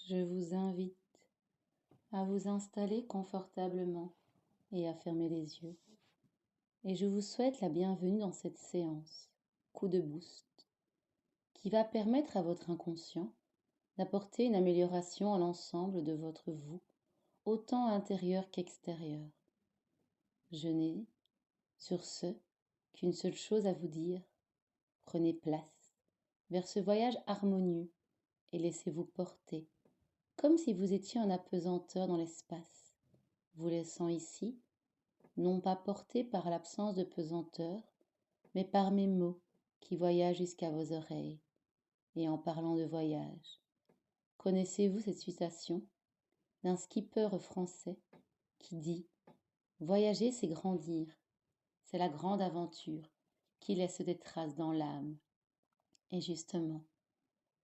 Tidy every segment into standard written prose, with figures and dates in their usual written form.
Je vous invite à vous installer confortablement et à fermer les yeux. Et je vous souhaite la bienvenue dans cette séance, coup de boost, qui va permettre à votre inconscient d'apporter une amélioration à l'ensemble de votre vous, autant intérieur qu'extérieur. Je n'ai, sur ce, qu'une seule chose à vous dire. Prenez place vers ce voyage harmonieux et laissez-vous porter, comme si vous étiez en apesanteur dans l'espace, vous laissant ici, non pas porté par l'absence de pesanteur, mais par mes mots qui voyagent jusqu'à vos oreilles. Et en parlant de voyage, connaissez-vous cette citation d'un skipper français qui dit « Voyager, c'est grandir, c'est la grande aventure qui laisse des traces dans l'âme. » Et justement,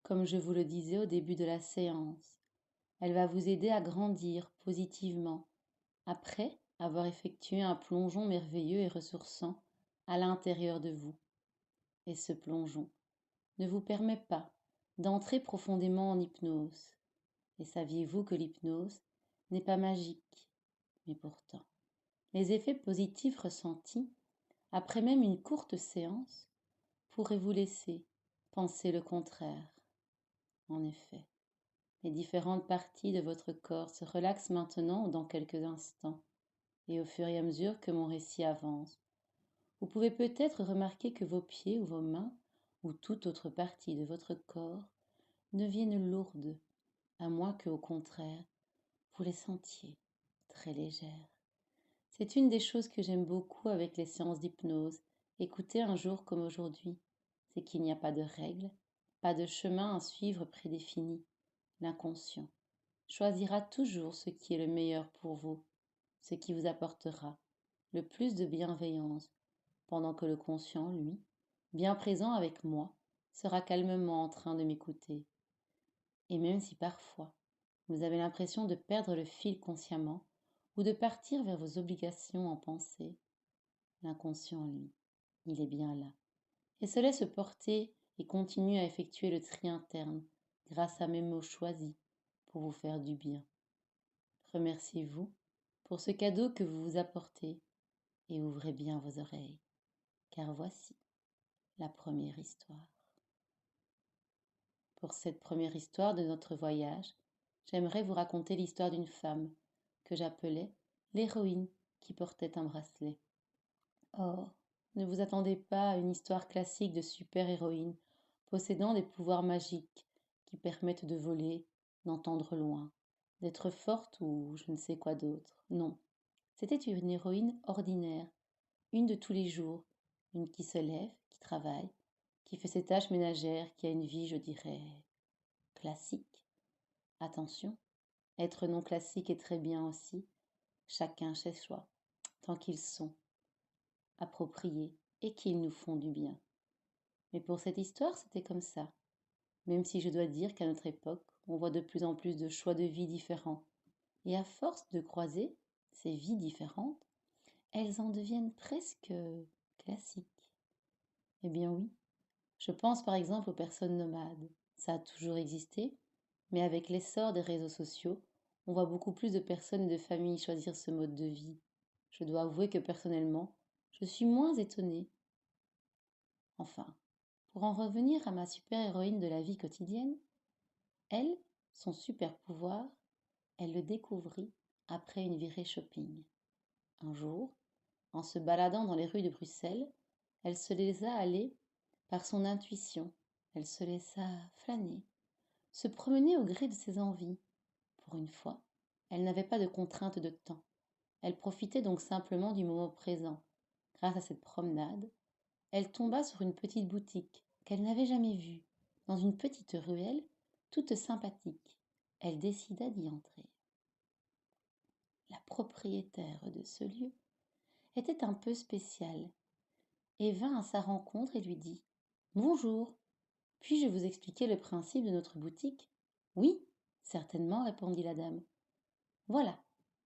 comme je vous le disais au début de la séance, elle va vous aider à grandir positivement après avoir effectué un plongeon merveilleux et ressourçant à l'intérieur de vous. Et ce plongeon ne vous permet pas d'entrer profondément en hypnose. Et saviez-vous que l'hypnose n'est pas magique? Mais pourtant, les effets positifs ressentis après même une courte séance pourraient vous laisser penser le contraire. En effet, les différentes parties de votre corps se relaxent maintenant ou dans quelques instants. Et au fur et à mesure que mon récit avance, vous pouvez peut-être remarquer que vos pieds ou vos mains ou toute autre partie de votre corps deviennent lourdes, à moins que, au contraire, vous les sentiez très légères. C'est une des choses que j'aime beaucoup avec les séances d'hypnose, écoutez un jour comme aujourd'hui, c'est qu'il n'y a pas de règles, pas de chemin à suivre prédéfini. L'inconscient choisira toujours ce qui est le meilleur pour vous, ce qui vous apportera le plus de bienveillance, pendant que le conscient, lui, bien présent avec moi, sera calmement en train de m'écouter. Et même si parfois vous avez l'impression de perdre le fil consciemment ou de partir vers vos obligations en pensée, l'inconscient, lui, il est bien là et se laisse porter et continue à effectuer le tri interne grâce à mes mots choisis pour vous faire du bien. Remerciez-vous pour ce cadeau que vous vous apportez et ouvrez bien vos oreilles, car voici la première histoire. Pour cette première histoire de notre voyage, j'aimerais vous raconter l'histoire d'une femme que j'appelais l'héroïne qui portait un bracelet. Or, ne vous attendez pas à une histoire classique de super-héroïne possédant des pouvoirs magiques qui permettent de voler, d'entendre loin, d'être forte ou je ne sais quoi d'autre. Non, c'était une héroïne ordinaire, une de tous les jours, une qui se lève, qui travaille, qui fait ses tâches ménagères, qui a une vie, je dirais, classique. Attention, être non classique est très bien aussi, chacun ses choix, tant qu'ils sont appropriés et qu'ils nous font du bien. Mais pour cette histoire, c'était comme ça, même si je dois dire qu'à notre époque, on voit de plus en plus de choix de vie différents. Et à force de croiser ces vies différentes, elles en deviennent presque classiques. Eh bien oui, je pense par exemple aux personnes nomades. Ça a toujours existé, mais avec l'essor des réseaux sociaux, on voit beaucoup plus de personnes et de familles choisir ce mode de vie. Je dois avouer que personnellement, je suis moins étonnée. Enfin, pour en revenir à ma super-héroïne de la vie quotidienne, elle, son super pouvoir, elle le découvrit après une virée shopping. Un jour, en se baladant dans les rues de Bruxelles, elle se laissa aller par son intuition. Elle se laissa flâner, se promener au gré de ses envies. Pour une fois, elle n'avait pas de contrainte de temps. Elle profitait donc simplement du moment présent. Grâce à cette promenade, elle tomba sur une petite boutique qu'elle n'avait jamais vue, dans une petite ruelle toute sympathique. Elle décida d'y entrer. La propriétaire de ce lieu était un peu spéciale et vint à sa rencontre et lui dit « Bonjour, puis-je vous expliquer le principe de notre boutique ?»« Oui, certainement, répondit la dame. Voilà,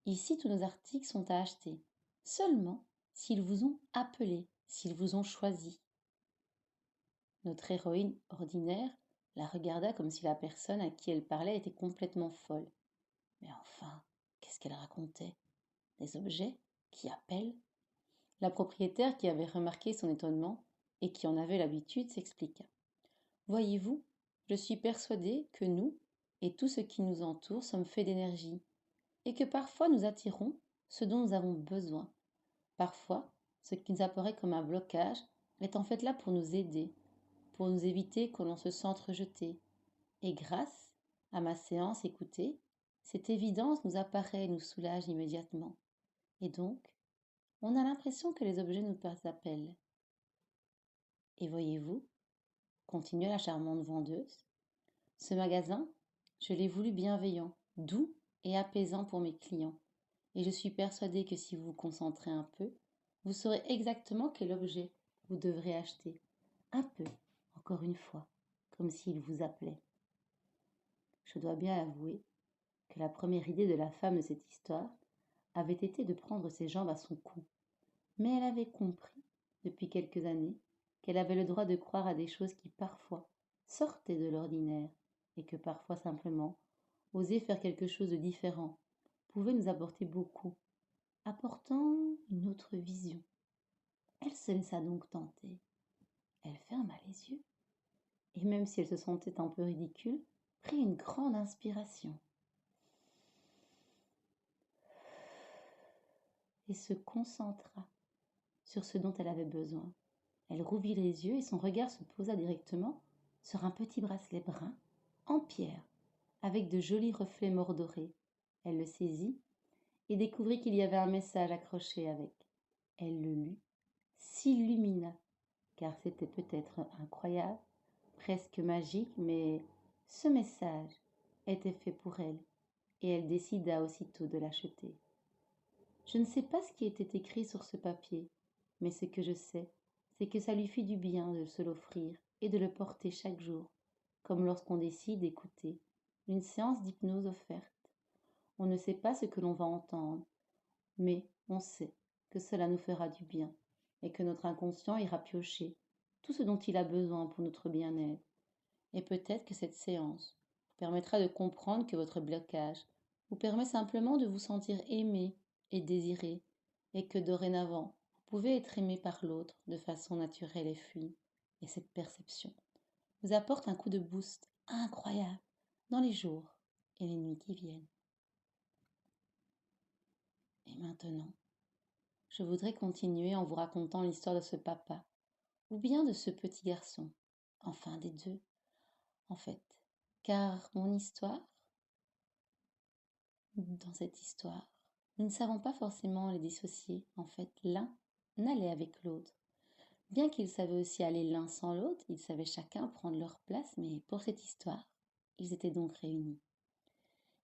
ici tous nos articles sont à acheter, seulement s'ils vous ont appelé, s'ils vous ont choisi. » Notre héroïne ordinaire la regarda comme si la personne à qui elle parlait était complètement folle. Mais enfin, qu'est-ce qu'elle racontait? Des objets? Qui appellent? La propriétaire, qui avait remarqué son étonnement et qui en avait l'habitude, s'expliqua. Voyez-vous, je suis persuadée que nous et tout ce qui nous entoure sommes faits d'énergie, et que parfois nous attirons ce dont nous avons besoin. Parfois, ce qui nous apparaît comme un blocage est en fait là pour nous aider, pour nous éviter que l'on se sente rejeté. Et grâce à ma séance écoutée, cette évidence nous apparaît et nous soulage immédiatement. Et donc, on a l'impression que les objets nous appellent. Et voyez-vous, continua la charmante vendeuse, ce magasin, je l'ai voulu bienveillant, doux et apaisant pour mes clients. Et je suis persuadée que si vous vous concentrez un peu, vous saurez exactement quel objet vous devrez acheter. Un peu, encore une fois, comme s'il vous appelait. Je dois bien avouer que la première idée de la femme de cette histoire avait été de prendre ses jambes à son cou. Mais elle avait compris, depuis quelques années, qu'elle avait le droit de croire à des choses qui parfois sortaient de l'ordinaire et que parfois simplement, oser faire quelque chose de différent pouvait nous apporter beaucoup, apportant une autre vision. Elle se laissa donc tenter. Elle ferma les yeux et même si elle se sentait un peu ridicule, prit une grande inspiration et se concentra sur ce dont elle avait besoin. Elle rouvrit les yeux et son regard se posa directement sur un petit bracelet brun en pierre avec de jolis reflets mordorés. Elle le saisit et découvrit qu'il y avait un message accroché avec. Elle le lut, s'illumina, car c'était peut-être incroyable, presque magique, mais ce message était fait pour elle, et elle décida aussitôt de l'acheter. Je ne sais pas ce qui était écrit sur ce papier, mais ce que je sais, c'est que ça lui fit du bien de se l'offrir et de le porter chaque jour, comme lorsqu'on décide d'écouter une séance d'hypnose offerte. On ne sait pas ce que l'on va entendre, mais on sait que cela nous fera du bien et que notre inconscient ira piocher tout ce dont il a besoin pour notre bien-être. Et peut-être que cette séance vous permettra de comprendre que votre blocage vous permet simplement de vous sentir aimé et désiré, et que dorénavant, vous pouvez être aimé par l'autre de façon naturelle et fluide. Et cette perception vous apporte un coup de boost incroyable dans les jours et les nuits qui viennent. Et maintenant, je voudrais continuer en vous racontant l'histoire de ce papa, ou bien de ce petit garçon, enfin des deux, en fait. Car dans cette histoire, nous ne savons pas forcément les dissocier. En fait, l'un n'allait avec l'autre. Bien qu'ils savaient aussi aller l'un sans l'autre, ils savaient chacun prendre leur place, mais pour cette histoire, ils étaient donc réunis.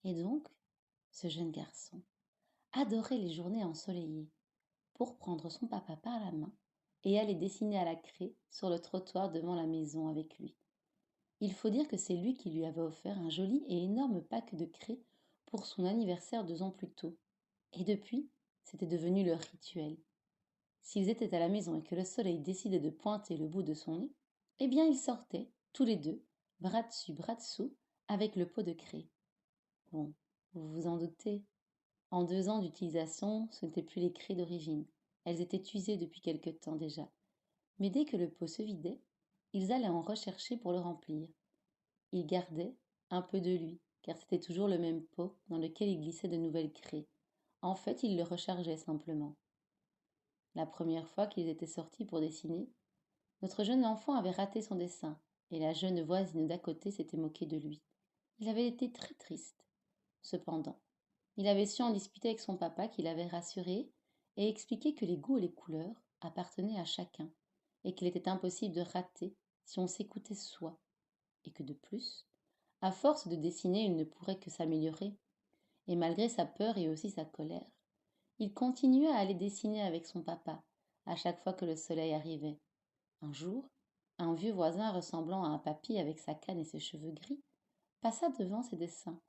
Et donc, ce jeune garçon adorait les journées ensoleillées pour prendre son papa par la main et aller dessiner à la craie sur le trottoir devant la maison avec lui. Il faut dire que c'est lui qui lui avait offert un joli et énorme pack de craie pour son anniversaire 2 ans plus tôt. Et depuis, c'était devenu leur rituel. S'ils étaient à la maison et que le soleil décidait de pointer le bout de son nez, eh bien ils sortaient, tous les deux, bras dessus, bras dessous, avec le pot de craie. Bon, vous vous en doutez, en 2 ans d'utilisation, ce n'étaient plus les craies d'origine. Elles étaient usées depuis quelque temps déjà. Mais dès que le pot se vidait, ils allaient en rechercher pour le remplir. Ils gardaient un peu de lui, car c'était toujours le même pot dans lequel ils glissaient de nouvelles craies. En fait, ils le rechargeaient simplement. La première fois qu'ils étaient sortis pour dessiner, notre jeune enfant avait raté son dessin, et la jeune voisine d'à côté s'était moquée de lui. Il avait été très triste. Cependant, il avait su en discuter avec son papa qui l'avait rassuré et expliqué que les goûts et les couleurs appartenaient à chacun, et qu'il était impossible de rater si on s'écoutait soi, et que de plus, à force de dessiner, il ne pourrait que s'améliorer, et malgré sa peur et aussi sa colère, il continuait à aller dessiner avec son papa, à chaque fois que le soleil arrivait. Un jour, un vieux voisin ressemblant à un papy avec sa canne et ses cheveux gris passa devant ses dessins,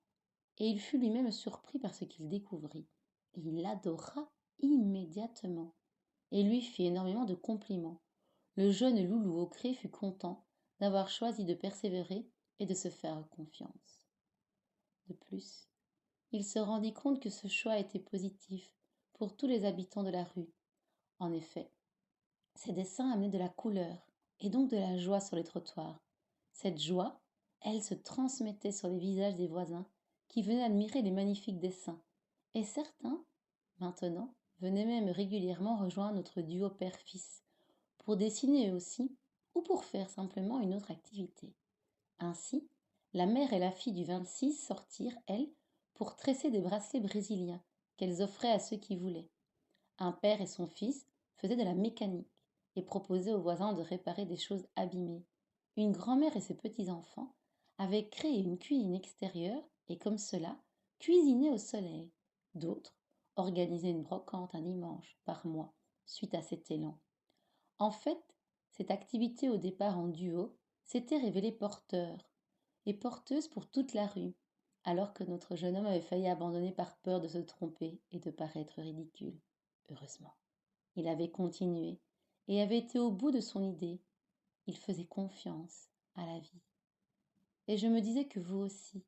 et il fut lui-même surpris par ce qu'il découvrit. Il l'adora immédiatement, et lui fit énormément de compliments. Le jeune loulou au craie fut content d'avoir choisi de persévérer et de se faire confiance. De plus, il se rendit compte que ce choix était positif pour tous les habitants de la rue. En effet, ces dessins amenaient de la couleur et donc de la joie sur les trottoirs. Cette joie, elle se transmettait sur les visages des voisins qui venaient admirer les magnifiques dessins. Et certains, maintenant, venaient même régulièrement rejoindre notre duo père-fils pour dessiner eux aussi ou pour faire simplement une autre activité. Ainsi, la mère et la fille du 26 sortirent, elles, pour tresser des bracelets brésiliens qu'elles offraient à ceux qui voulaient. Un père et son fils faisaient de la mécanique et proposaient aux voisins de réparer des choses abîmées. Une grand-mère et ses petits-enfants avaient créé une cuisine extérieure et comme cela, cuisinaient au soleil. D'autres organisaient une brocante un dimanche par mois suite à cet élan. En fait, cette activité au départ en duo s'était révélée porteur et porteuse pour toute la rue, alors que notre jeune homme avait failli abandonner par peur de se tromper et de paraître ridicule. Heureusement, il avait continué et avait été au bout de son idée. Il faisait confiance à la vie. Et je me disais que vous aussi,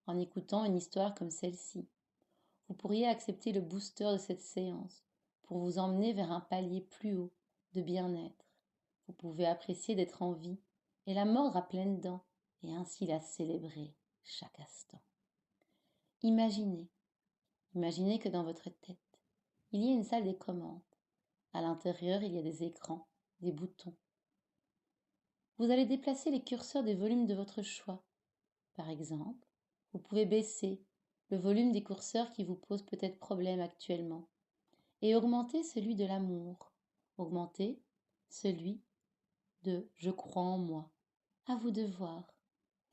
en écoutant une histoire comme celle-ci, vous pourriez accepter le booster de cette séance pour vous emmener vers un palier plus haut de bien-être. Vous pouvez apprécier d'être en vie et la mordre à pleines dents et ainsi la célébrer chaque instant. Imaginez, imaginez que dans votre tête, il y a une salle des commandes. À l'intérieur, il y a des écrans, des boutons. Vous allez déplacer les curseurs des volumes de votre choix. Par exemple, vous pouvez baisser le volume des curseurs qui vous posent peut-être problème actuellement et augmenter celui de l'amour. Augmenter celui de je crois en moi. À vous de voir,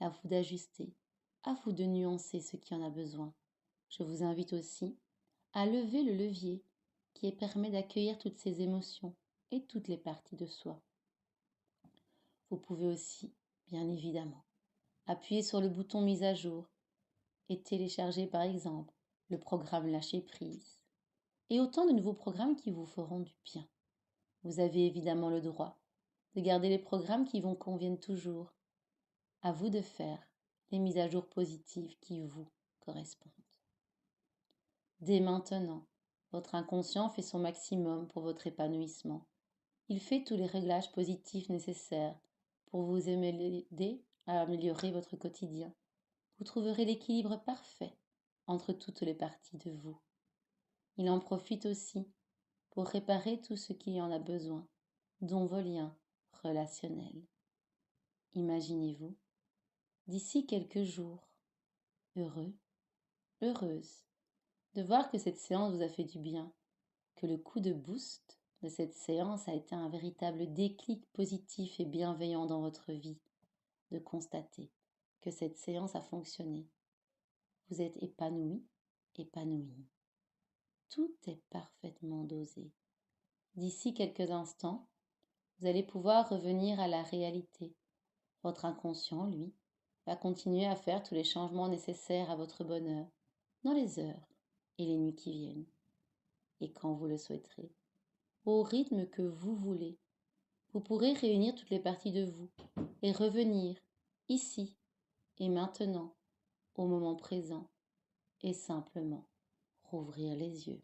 à vous d'ajuster, à vous de nuancer ce qui en a besoin. Je vous invite aussi à lever le levier qui permet d'accueillir toutes ces émotions et toutes les parties de soi. Vous pouvez aussi, bien évidemment, appuyer sur le bouton mise à jour et télécharger par exemple le programme Lâcher prise et autant de nouveaux programmes qui vous feront du bien. Vous avez évidemment le droit de garder les programmes qui vous conviennent toujours. À vous de faire les mises à jour positives qui vous correspondent. Dès maintenant, votre inconscient fait son maximum pour votre épanouissement. Il fait tous les réglages positifs nécessaires pour vous aider à améliorer votre quotidien. Vous trouverez l'équilibre parfait entre toutes les parties de vous. Il en profite aussi pour réparer tout ce qui en a besoin, dont vos liens relationnels. Imaginez-vous, d'ici quelques jours, heureux, heureuse, de voir que cette séance vous a fait du bien, que le coup de boost de cette séance a été un véritable déclic positif et bienveillant dans votre vie, de constater que cette séance a fonctionné. Vous êtes épanoui, épanouie. Tout est parfaitement dosé. D'ici quelques instants, vous allez pouvoir revenir à la réalité. Votre inconscient, lui, va continuer à faire tous les changements nécessaires à votre bonheur, dans les heures et les nuits qui viennent, et quand vous le souhaiterez, au rythme que vous voulez. Vous pourrez réunir toutes les parties de vous et revenir, ici et maintenant, au moment présent, et simplement rouvrir les yeux.